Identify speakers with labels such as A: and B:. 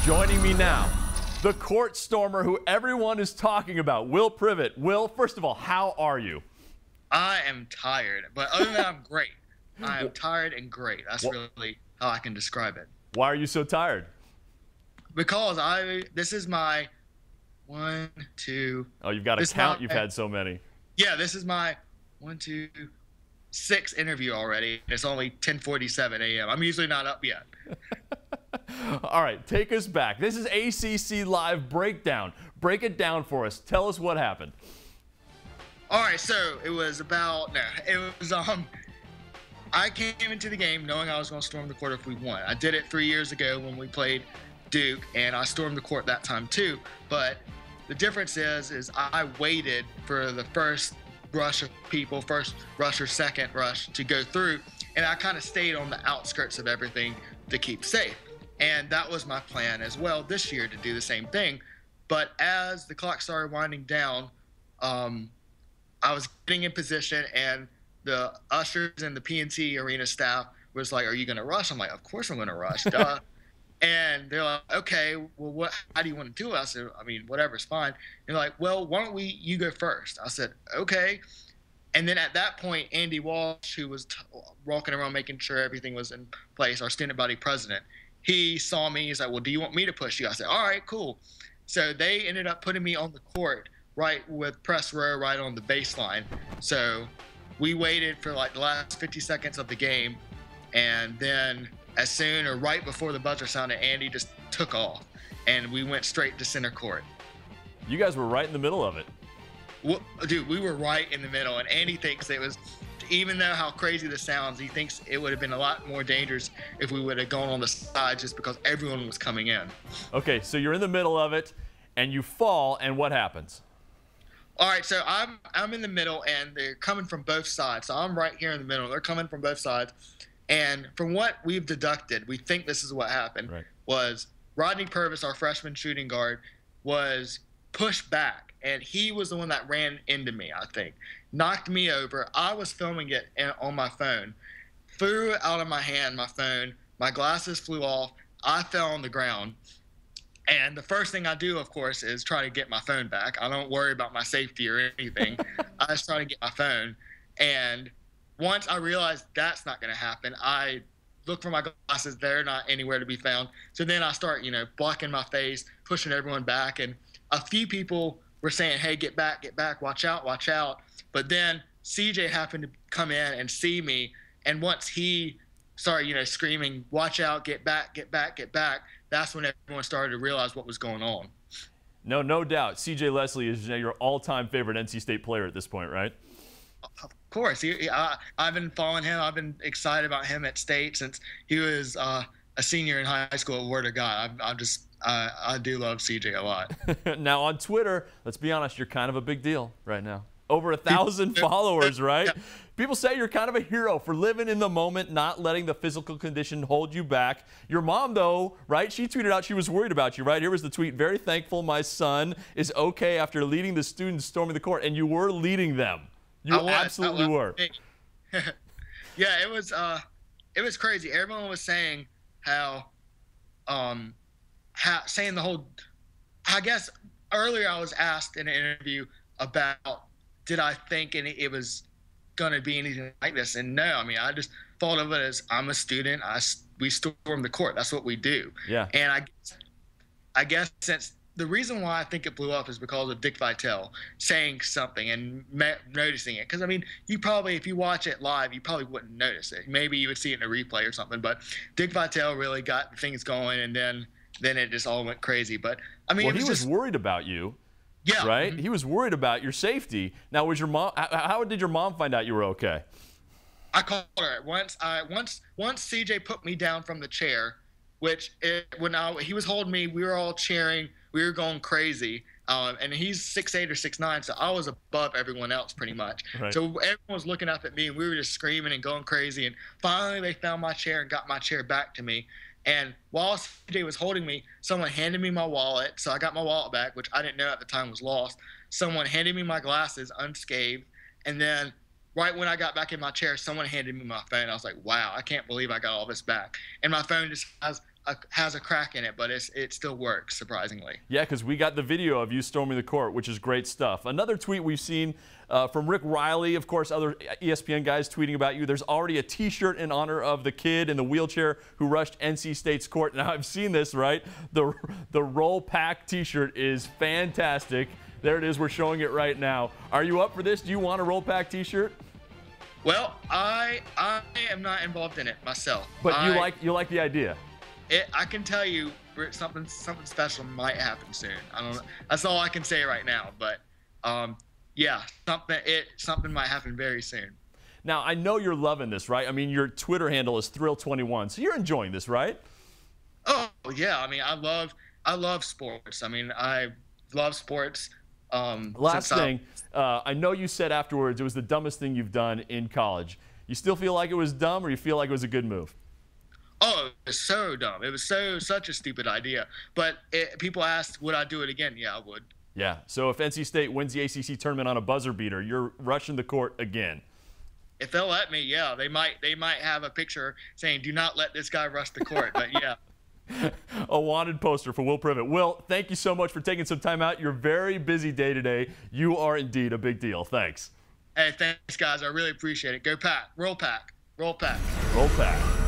A: Joining me now, the court stormer who everyone is talking about, Will Privette. Will, first of all, how are you?
B: I am tired, but other than that, I'm great. I am tired and great. That's really how I can describe it.
A: Why are you so tired?
B: Because this is my 1, 2.
A: Oh, you've got to count. You've had so many.
B: Yeah, this is my 1, 2, 6 interview already. It's only 10:47 a.m. I'm usually not up yet.
A: All right, take us back. This is ACC Live Breakdown. Break it down for us. Tell us what happened.
B: All right, so it was I came into the game knowing I was going to storm the court if we won. I did it 3 years ago when we played Duke, and I stormed the court that time too. But the difference is I waited for the first rush of people, first rush or second rush to go through, and I kind of stayed on the outskirts of everything to keep safe. And that was my plan as well this year, to do the same thing. But as the clock started winding down, I was getting in position, and the ushers and the PNC arena staff was like, "Are you going to rush?" I'm like, "Of course I'm going to rush." Duh. And they're like, "Okay, well, how do you want to do it?" I said, "I mean, whatever's fine." They're like, "Well, why don't you go first?" I said, "Okay." And then at that point, Andy Walsh, who was walking around making sure everything was in place, our student body president, he saw me. He's like, "Well, do you want me to push you?" I said, "All right, cool." So they ended up putting me on the court right with press row right on the baseline. So we waited for like the last 50 seconds of the game, and then right before the buzzer sounded, Andy just took off, and we went straight to center court.
A: You guys were right in the middle of it.
B: Well, dude, we were right in the middle, and Andy thinks it was, even though how crazy this sounds, he thinks it would have been a lot more dangerous if we would have gone on the side just because everyone was coming in.
A: Okay, so you're in the middle of it, and you fall, and what happens?
B: All right, so I'm in the middle, and they're coming from both sides. So I'm right here in the middle. They're coming from both sides. And from what we've deducted, we think this is what happened, was Rodney Purvis, our freshman shooting guard, was pushed back, and he was the one that ran into me, I think. Knocked me over. I was filming it on my phone. Threw it out of my hand, my phone. My glasses flew off. I fell on the ground. And the first thing I do, of course, is try to get my phone back. I don't worry about my safety or anything. I just try to get my phone. And once I realized that's not going to happen, I look for my glasses. They're not anywhere to be found. So then I start, blocking my face, pushing everyone back. And a few people were saying, "Hey, get back, watch out, watch out." But then CJ happened to come in and see me. And once he started, screaming, "Watch out, get back, get back, get back," that's when everyone started to realize what was going on.
A: No doubt. CJ Leslie is your all-time favorite NC State player at this point, right?
B: Of course. I've been following him. I've been excited about him at State since he was a senior in high school. Word of God. I do love CJ a lot.
A: Now, on Twitter, let's be honest, you're kind of a big deal right now. Over 1,000 followers, right? Yeah. People say you're kind of a hero for living in the moment, not letting the physical condition hold you back. Your mom, though, right? She tweeted out she was worried about you, right? Here was the tweet. "Very thankful my son is okay after leading the students storming the court." And you were leading them. You absolutely were.
B: Yeah, it was crazy. Everyone was saying saying the whole, I guess earlier I was asked in an interview about, did I think it was going to be anything like this? And no, I mean, I just thought of it as, I'm a student. We storm the court. That's what we do. Yeah. And I guess since the reason why I think it blew up is because of Dick Vitale saying something and noticing it. Because, I mean, if you watch it live, you probably wouldn't notice it. Maybe you would see it in a replay or something. But Dick Vitale really got things going, and then it just all went crazy. But, I mean,
A: he was worried about you.
B: Yeah.
A: Right? He was worried about your safety. Now, was your mom? How did your mom find out you were okay?
B: I called her once. Once CJ put me down from the chair, when he was holding me, we were all cheering. We were going crazy. And he's 6'8" or 6'9", so I was above everyone else pretty much. Right. So everyone was looking up at me, and we were just screaming and going crazy. And finally, they found my chair and got my chair back to me. And while CJ was holding me, someone handed me my wallet. So I got my wallet back, which I didn't know at the time was lost. Someone handed me my glasses unscathed. And then right when I got back in my chair, someone handed me my phone. I was like, wow, I can't believe I got all this back. And my phone just has has a crack in it, but it still works, surprisingly.
A: Yeah, because we got the video of you storming the court, which is great stuff. Another tweet we've seen from Rick Riley, of course, other ESPN guys tweeting about you. There's already a T-shirt in honor of the kid in the wheelchair who rushed NC State's court. Now, I've seen this, right? The Roll Pack T-shirt is fantastic. There it is. We're showing it right now. Are you up for this? Do you want a Roll Pack T-shirt?
B: Well, I am not involved in it myself.
A: But you like the idea.
B: I can tell you something special might happen soon. I don't know. That's all I can say right now. But yeah, something might happen very soon.
A: Now, I know you're loving this, right? I mean, your Twitter handle is Thrill21, so you're enjoying this, right?
B: Oh yeah. I mean, I love sports. I mean, I love sports.
A: Last thing, I know you said afterwards it was the dumbest thing you've done in college. You still feel like it was dumb, or you feel like it was a good move?
B: Oh, it was so dumb. It was such a stupid idea. But people asked, would I do it again? Yeah, I would.
A: Yeah. So if NC State wins the ACC tournament on a buzzer beater, you're rushing the court again.
B: If they'll let me, yeah. They might have a picture saying, "Do not let this guy rush the court." But yeah.
A: A wanted poster for Will Privette. Will, thank you so much for taking some time out. Your very busy day today. You are indeed a big deal. Thanks.
B: Hey, thanks, guys. I really appreciate it. Go Pack. Roll Pack. Roll Pack.
A: Roll Pack.